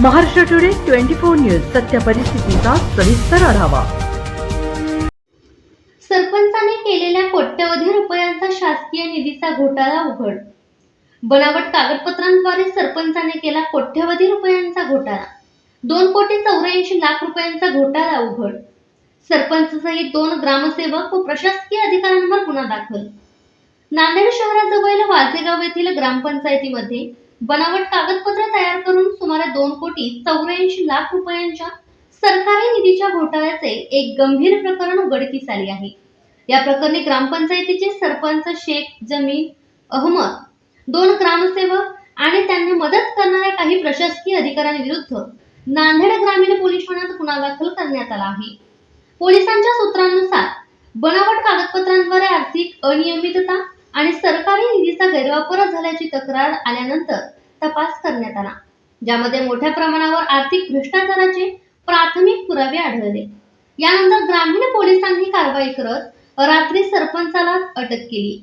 Maharashtra today 24 news सत्य परिस्थितीचा सविस्तर आढावा। सरपंचाने केलेल्या कोट्यवधी रुपयांचा शासकीय निधीचा घोटाळा उघड। बनावट कागदपत्रांद्वारे सरपंचाने केला कोट्यवधी रुपयांचा घोटाळा। 2,84,00,000 रुपयांचा घोटाळा उघड। सरपंच सहित 2 ग्रामसेवक व प्रशासकीय अधिकाऱ्यांवर गुन्हा दाखल। नांदेड शहराजवळील वाजेगाव येथील ग्रामपंचायतीमध्ये बनावट कागदपत्र तयार करून सुमारे 2,84,00,000 रुपयांच्या सरकारी निधीच्या घोटाळ्याचे एक गंभीर प्रकरण उघडकीस आले आहे। या प्रकरणी ग्रामपंचायतीचे सरपंच शेख जमील अहमद, 2 ग्रामसेवक आणि त्यांना मदत करणाऱ्या काही प्रशासकीय अधिकाऱ्यांविरुद्ध नांदेड ग्रामीण पोलीस ठाण्यात गुन्हा दाखल करण्यात आला आहे। पोलिसांच्या सूत्रांनुसार बनावट कागदपत्रांद्वारे आर्थिक अनियमितता आणि सरकारी निधीचा गैरवापर झाल्याची तक्रार आल्यानंतर तपास करण्यात आला, ज्यामध्ये मोठ्या प्रमाणावर आर्थिक भ्रष्टाचाराचे प्राथमिक पुरावे आढळले। यानंतर ग्रामीण पोलिसांनी कारवाई करत रात्री सरपंचाला अटक केली।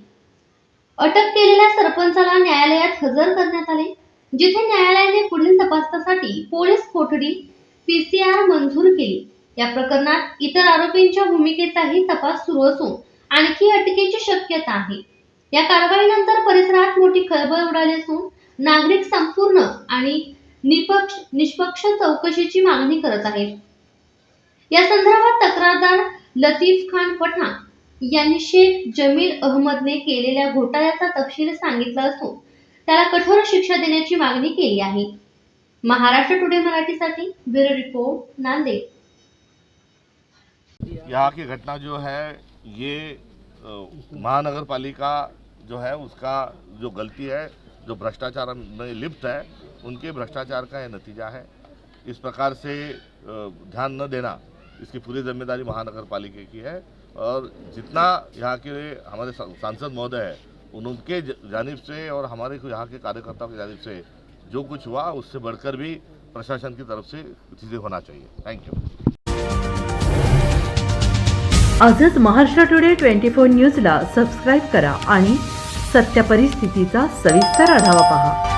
अटक केलेल्या सरपंचाला न्यायालयात हजर करण्यात आले, जिथे न्यायालयाने पुढील तपासासाठी पोलीस कोठडी PCR मंजूर केली। या प्रकरणात इतर आरोपींच्या भूमिकेचाही तपास सुरू असून आणखी अटकेची शक्यता आहे। या कारवाईनंतर परिसरात मोठी खळबळ उडाली असून नागरिक संपूर्ण आणि निष्पक्ष चौकशीची मागणी करत आहेत। या संदर्भात तक्रारदार लतीफ खान पठाण यांनी शेख जमील अहमदने केलेल्या घोटाळ्याचा तपशील सांगितला असून त्याला कठोर शिक्षा देण्याची मागणी केली आहे। महाराष्ट्र टुडे मराठीसाठी ब्युरो रिपोर्ट, नांदेड। यहाँ की घटना जो है ये महानगर पालिका जो है उसका जो गलती है, जो भ्रष्टाचार में लिप्त है, उनके भ्रष्टाचार का यह नतीजा है। इस प्रकार से ध्यान न देना, इसकी पूरी जिम्मेदारी महानगर पालिका की है। और जितना यहाँ के हमारे सांसद महोदय है उनके जानिब से और हमारे यहाँ के कार्यकर्ताओं की जानिब से जो कुछ हुआ उससे बढ़कर भी प्रशासन की तरफ से चीज़ें होना चाहिए। Thank you. आजच महाराष्ट्र टुडे 24 न्यूजला सबस्क्राइब करा आणि सत्य परिस्थितीचा सविस्तर आढावा पहा।